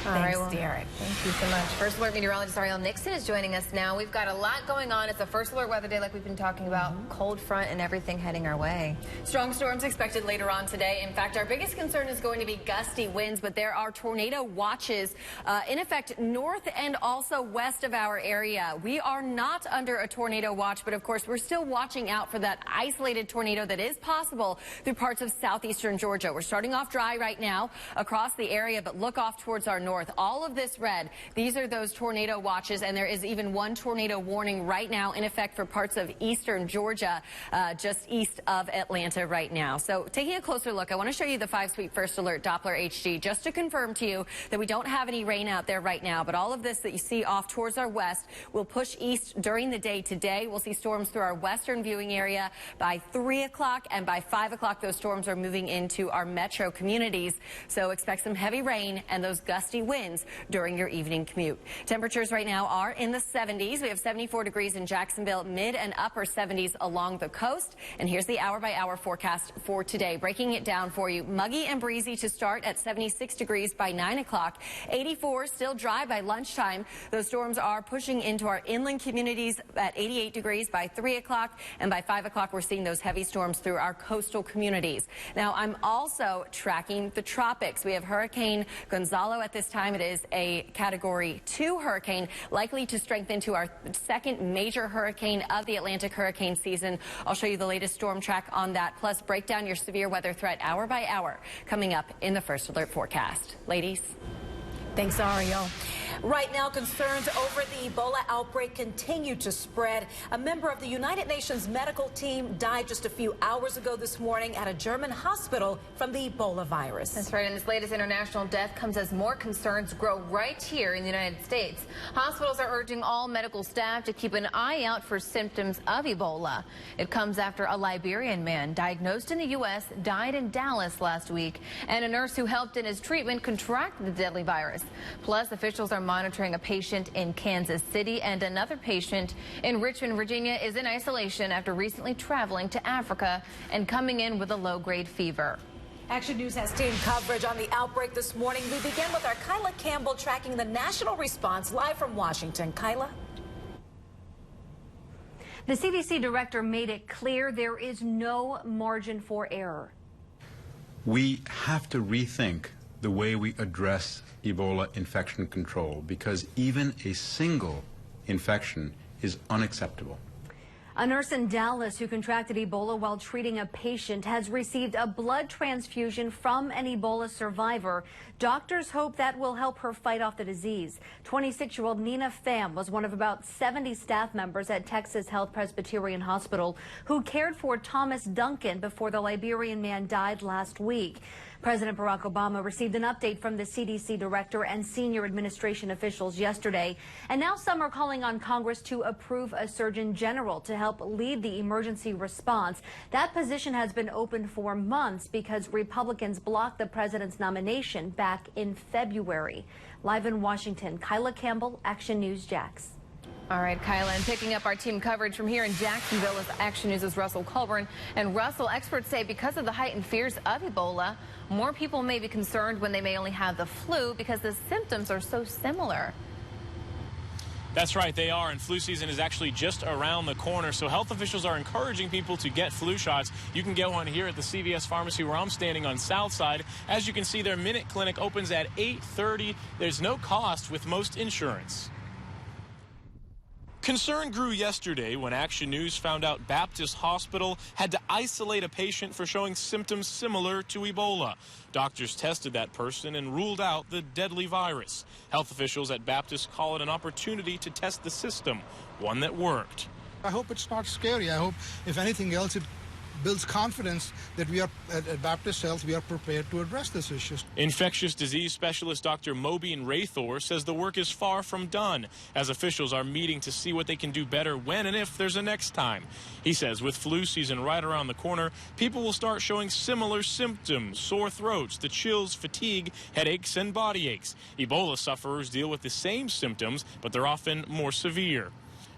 All right, Thanks, Derek. Thank you so much. First Alert meteorologist Ariel Nixon is joining us now. We've got a lot going on. It's a First Alert weather day like we've been talking about. Cold front and everything heading our way. Strong storms expected later on today. In fact, our biggest concern is going to be gusty winds, but there are tornado watches in effect north and also west of our area. We are not under a tornado watch, but of course we're still watching out for that isolated tornado that is possible through parts of southeastern Georgia. We're starting off dry right now across the area, but look off towards our north. All of this red, these are those tornado watches, and there is even one tornado warning right now in effect for parts of eastern Georgia, just east of Atlanta right now. So taking a closer look, I want to show you the 5-speed First Alert Doppler HG just to confirm to you that we don't have any rain out there right now, but all of this that you see off towards our west will push east during the day today. We'll see storms through our western viewing area by 3 o'clock, and by 5 o'clock those storms are moving into our metro communities. So expect some heavy rain and those gusty winds during your evening commute. Temperatures right now are in the 70s. We have 74 degrees in Jacksonville, mid and upper 70s along the coast. And here's the hour-by-hour forecast for today. Breaking it down for you. Muggy and breezy to start at 76 degrees by 9 o'clock. 84 still dry by lunchtime. Those storms are pushing into our inland communities at 88 degrees by 3 o'clock. And by 5 o'clock, we're seeing those heavy storms through our coastal communities. Now, I'm also tracking the tropics. We have Hurricane Gonzalo at this time. It is a Category 2 hurricane, likely to strengthen to our second major hurricane of the Atlantic hurricane season. I'll show you the latest storm track on that, plus break down your severe weather threat hour by hour coming up in the First Alert forecast. Ladies. Thanks, Ariel. Right now, concerns over the Ebola outbreak continue to spread. A member of the United Nations medical team died just a few hours ago this morning at a German hospital from the Ebola virus. That's right, and this latest international death comes as more concerns grow right here in the United States. Hospitals are urging all medical staff to keep an eye out for symptoms of Ebola. It comes after a Liberian man diagnosed in the U.S. died in Dallas last week, and a nurse who helped in his treatment contracted the deadly virus. Plus, officials are monitoring a patient in Kansas City, and another patient in Richmond, Virginia is in isolation after recently traveling to Africa and coming in with a low-grade fever. Action News has team coverage on the outbreak this morning. We begin with our Kyla Campbell tracking the national response live from Washington. Kyla? The CDC director made it clear there is no margin for error. We have to rethink the way we address Ebola infection control, because even a single infection is unacceptable. A nurse in Dallas who contracted Ebola while treating a patient has received a blood transfusion from an Ebola survivor. Doctors hope that will help her fight off the disease. 26-year-old Nina Pham was one of about 70 staff members at Texas Health Presbyterian Hospital who cared for Thomas Duncan before the Liberian man died last week. President Barack Obama received an update from the CDC director and senior administration officials yesterday, and now some are calling on Congress to approve a surgeon general to help lead the emergency response. That position has been open for months because Republicans blocked the president's nomination back in February. Live in Washington, Kyla Campbell, Action News Jax. All right, Kyla, and picking up our team coverage from here in Jacksonville is Action News' Russell Colburn. And Russell, experts say because of the heightened fears of Ebola, more people may be concerned when they may only have the flu because the symptoms are so similar. That's right, they are, and flu season is actually just around the corner, so health officials are encouraging people to get flu shots. You can get one here at the CVS Pharmacy where I'm standing on Southside. As you can see, their Minute Clinic opens at 8:30. There's no cost with most insurance. Concern grew yesterday when Action News found out Baptist Hospital had to isolate a patient for showing symptoms similar to Ebola. Doctors tested that person and ruled out the deadly virus. Health officials at Baptist call it an opportunity to test the system, one that worked. I hope it's not scary. I hope, if anything else, it builds confidence that we are at Baptist Health, we are prepared to address this issue. Infectious disease specialist Dr. Mobeen Raythor says the work is far from done, as officials are meeting to see what they can do better when and if there's a next time. He says with flu season right around the corner, people will start showing similar symptoms: sore throats, the chills, fatigue, headaches, and body aches. Ebola sufferers deal with the same symptoms, but they're often more severe.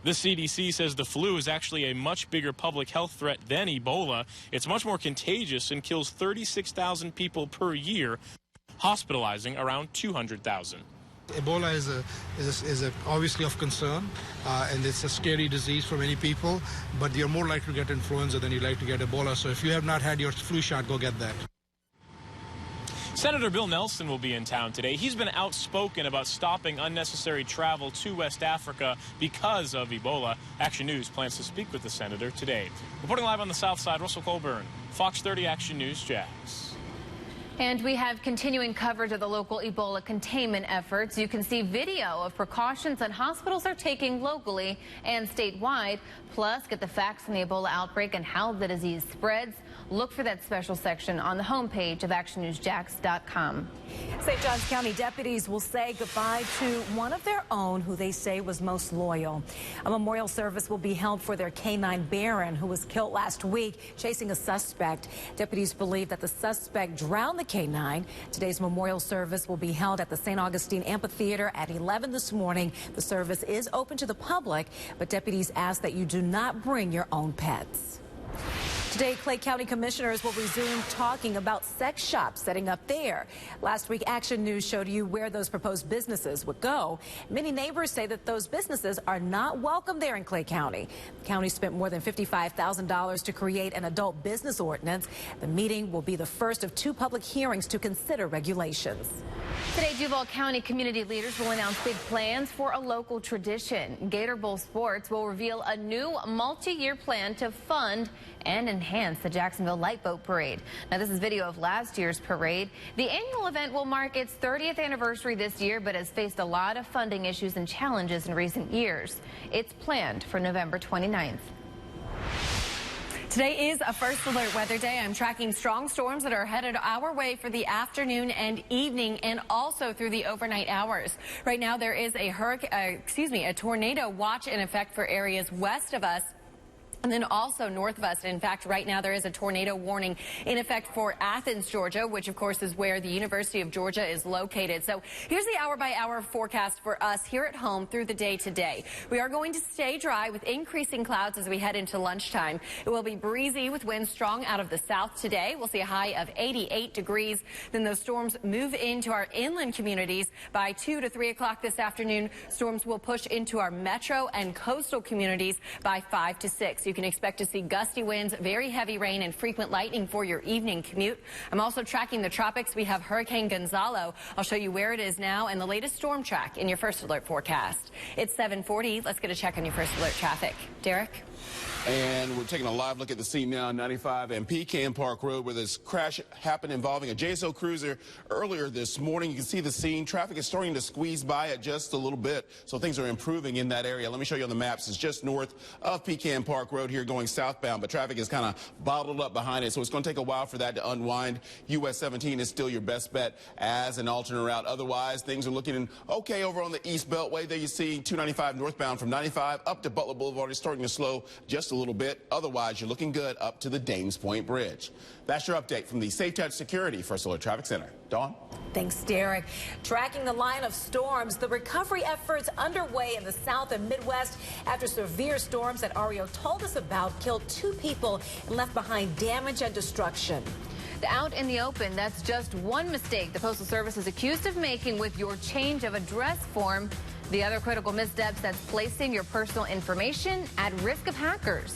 The CDC says the flu is actually a much bigger public health threat than Ebola. It's much more contagious and kills 36,000 people per year. hospitalizing around 200,000. Ebola is obviously of concern, and it's a scary disease for many people, but you're more likely to get influenza than you're likely to get Ebola. So if you have not had your flu shot, go get that. Senator Bill Nelson will be in town today. He's been outspoken about stopping unnecessary travel to West Africa because of Ebola. Action News plans to speak with the senator today. Reporting live on the South Side, Russell Colburn, Fox 30 Action News, Jax. And we have continuing coverage of the local Ebola containment efforts. You can see video of precautions that hospitals are taking locally and statewide. Plus, get the facts on the Ebola outbreak and how the disease spreads. Look for that special section on the homepage of actionnewsjax.com. St. Johns County deputies will say goodbye to one of their own who they say was most loyal. A memorial service will be held for their canine Baron, who was killed last week chasing a suspect. Deputies believe that the suspect drowned the canine. Today's memorial service will be held at the St. Augustine Amphitheater at 11 this morning. The service is open to the public, but deputies ask that you do not bring your own pets. Today, Clay County commissioners will resume talking about sex shops setting up there. Last week, Action News showed you where those proposed businesses would go. Many neighbors say that those businesses are not welcome there in Clay County. The county spent more than $55,000 to create an adult business ordinance. The meeting will be the first of 2 public hearings to consider regulations. Today, Duval County community leaders will announce big plans for a local tradition. Gator Bowl Sports will reveal a new multi-year plan to fund and enhance the Jacksonville Light Boat Parade. Now, this is video of last year's parade. The annual event will mark its 30th anniversary this year, but has faced a lot of funding issues and challenges in recent years. It's planned for November 29th. Today is a first alert weather day. I'm tracking strong storms that are headed our way for the afternoon and evening and also through the overnight hours. Right now there is a tornado watch in effect for areas west of us. And then also north of us. In fact, right now there is a tornado warning in effect for Athens, Georgia, which of course is where the University of Georgia is located. So here's the hour-by-hour forecast for us here at home through the day today. We are going to stay dry with increasing clouds as we head into lunchtime. It will be breezy with winds strong out of the south today. We'll see a high of 88 degrees. Then those storms move into our inland communities by 2 to 3 o'clock this afternoon. Storms will push into our metro and coastal communities by 5 to 6. You can expect to see gusty winds, very heavy rain, and frequent lightning for your evening commute. I'm also tracking the tropics. We have Hurricane Gonzalo. I'll show you where it is now and the latest storm track in your first alert forecast. It's 7:40. Let's get a check on your first alert traffic. Derek? And we're taking a live look at the scene now, 95 and Pecan Park Road, where this crash happened involving a JSO cruiser earlier this morning. You can see the scene. Traffic is starting to squeeze by it just a little bit, so things are improving in that area. Let me show you on the maps. It's just north of Pecan Park Road here going southbound, but traffic is kind of bottled up behind it, so it's going to take a while for that to unwind. US 17 is still your best bet as an alternate route. Otherwise, things are looking okay over on the East Beltway. There you see 295 northbound from 95 up to Butler Boulevard is starting to slow just a little bit. Otherwise, you're looking good up to the Dames Point Bridge. That's your update from the Safe Touch Security First Alert Traffic Center. Dawn? Thanks, Derek. Tracking the line of storms, the recovery efforts underway in the South and Midwest after severe storms that Ario told us about killed 2 people and left behind damage and destruction. Out in the open, that's just one mistake the Postal Service is accused of making with your change of address form. The other critical missteps, that's placing your personal information at risk of hackers.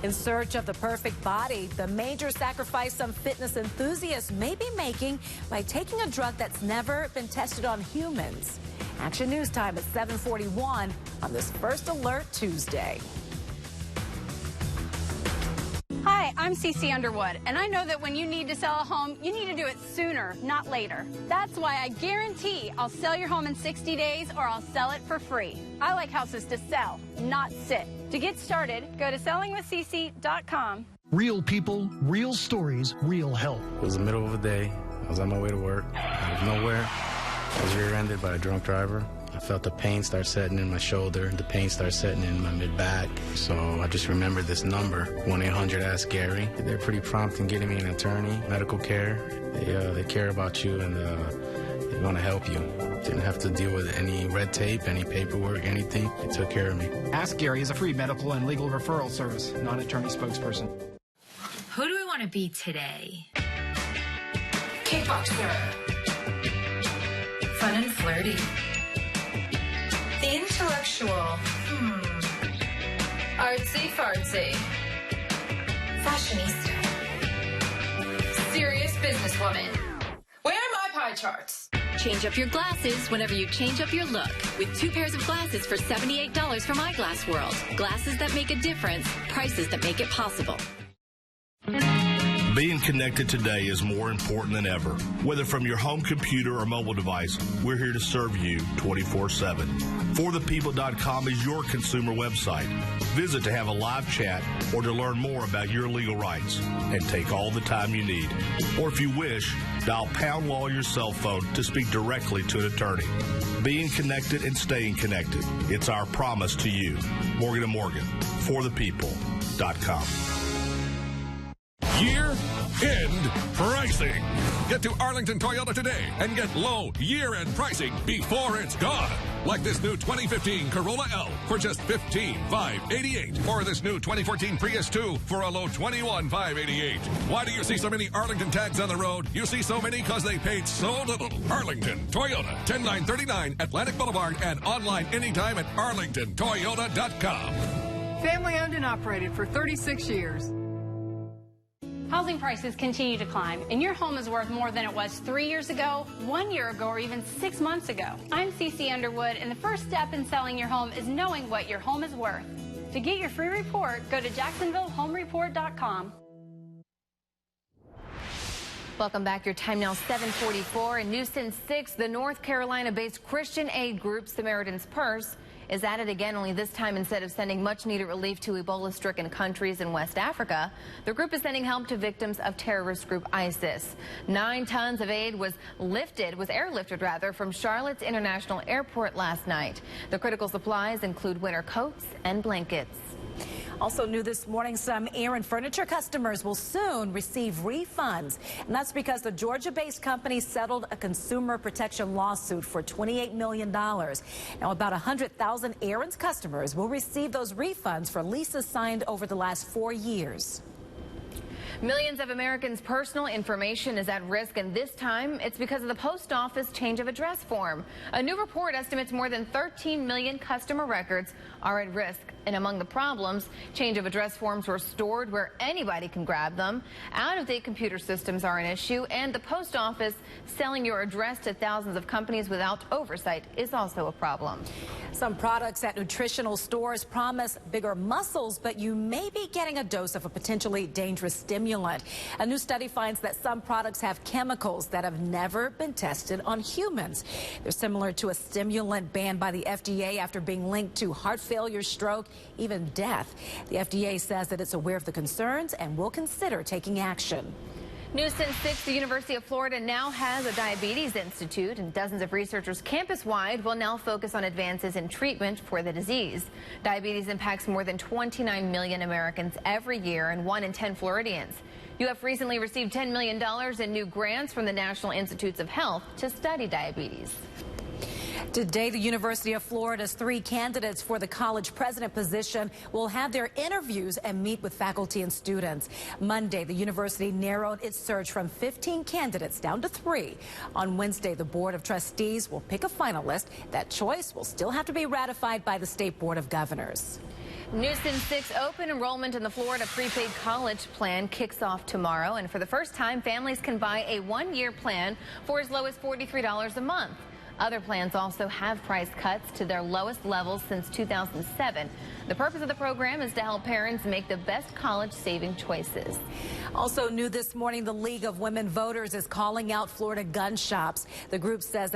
In search of the perfect body, the major sacrifice some fitness enthusiasts may be making by taking a drug that's never been tested on humans. Action News time at 7:41 on this First Alert Tuesday. Hi, I'm Cece Underwood, and I know that when you need to sell a home, you need to do it sooner, not later. That's why I guarantee I'll sell your home in 60 days or I'll sell it for free. I like houses to sell, not sit. To get started, go to sellingwithcece.com. Real people, real stories, real help. It was the middle of the day. I was on my way to work. Out of nowhere, I was rear-ended by a drunk driver. I felt the pain start setting in my shoulder. The pain started setting in my mid-back. So I just remembered this number, 1-800-ASK-GARY. They're pretty prompt in getting me an attorney, medical care. They care about you and they want to help you. Didn't have to deal with any red tape, any paperwork, anything. They took care of me. Ask Gary is a free medical and legal referral service, non-attorney spokesperson. Who do we want to be today? Kickboxer. fun and flirty. The intellectual, Artsy fartsy. fashionista. Serious businesswoman. Where are my pie charts? Change up your glasses whenever you change up your look. With 2 pairs of glasses for $78 from Eyeglass World. Glasses that make a difference, prices that make it possible. Being connected today is more important than ever. Whether from your home computer or mobile device, we're here to serve you 24/7. ForThePeople.com is your consumer website. Visit to have a live chat or to learn more about your legal rights and take all the time you need. Or if you wish, dial pound law on your cell phone to speak directly to an attorney. Being connected and staying connected. It's our promise to you. Morgan & Morgan. ForThePeople.com. Year-end pricing. Get to Arlington Toyota today and get low year-end pricing before it's gone. Like this new 2015 Corolla L for just $15,588. Or this new 2014 Prius 2 for a low $21,588. Why do you see so many Arlington tags on the road? You see so many because they paid so little. Arlington Toyota, 10939 Atlantic Boulevard, and online anytime at arlingtontoyota.com. Family owned and operated for 36 years. Housing prices continue to climb, and your home is worth more than it was 3 years ago, 1 year ago, or even 6 months ago. I'm CeCe Underwood, and the first step in selling your home is knowing what your home is worth. To get your free report, go to JacksonvilleHomeReport.com. Welcome back. Your time now 7:44. And new since 6, the North Carolina-based Christian aid group Samaritan's Purse is at it again, only this time instead of sending much-needed relief to Ebola-stricken countries in West Africa, the group is sending help to victims of terrorist group ISIS. 9 tons of aid was airlifted from Charlotte's International Airport last night. The critical supplies include winter coats and blankets. Also new this morning, some Aaron Furniture customers will soon receive refunds. And that's because the Georgia-based company settled a consumer protection lawsuit for $28 million. Now, about 100,000 Aaron's customers will receive those refunds for leases signed over the last 4 years. Millions of Americans' personal information is at risk, and this time it's because of the post office change of address form. A new report estimates more than 13 million customer records are at risk. And among the problems, change of address forms were stored where anybody can grab them. Out-of-date computer systems are an issue, and the post office selling your address to thousands of companies without oversight is also a problem. Some products at nutritional stores promise bigger muscles, but you may be getting a dose of a potentially dangerous stimulant. A new study finds that some products have chemicals that have never been tested on humans. They're similar to a stimulant banned by the FDA after being linked to heart failure, stroke, even death. The FDA says that it's aware of the concerns and will consider taking action. New since 6, the University of Florida now has a diabetes institute, and dozens of researchers campus-wide will now focus on advances in treatment for the disease. Diabetes impacts more than 29 million Americans every year and 1 in 10 Floridians. UF recently received $10 million in new grants from the National Institutes of Health to study diabetes. Today, the University of Florida's 3 candidates for the college president position will have their interviews and meet with faculty and students. Monday, the university narrowed its search from 15 candidates down to 3. On Wednesday, the Board of Trustees will pick a finalist. That choice will still have to be ratified by the State Board of Governors. New since 6, open enrollment in the Florida prepaid college plan kicks off tomorrow, and for the first time, families can buy a 1-year plan for as low as $43 a month. Other plans also have price cuts to their lowest levels since 2007. The purpose of the program is to help parents make the best college saving choices. Also new this morning, the League of Women Voters is calling out Florida gun shops. The group says that